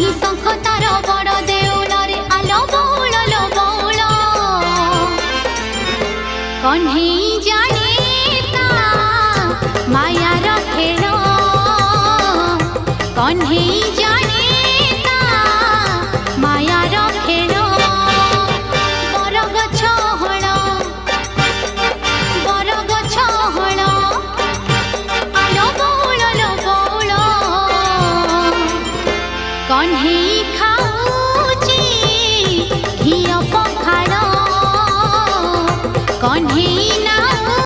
नाही शंख तार बड़ देउल रे आलो बौल लो बौल कन्हई जाने ता मायार खेल कन्हई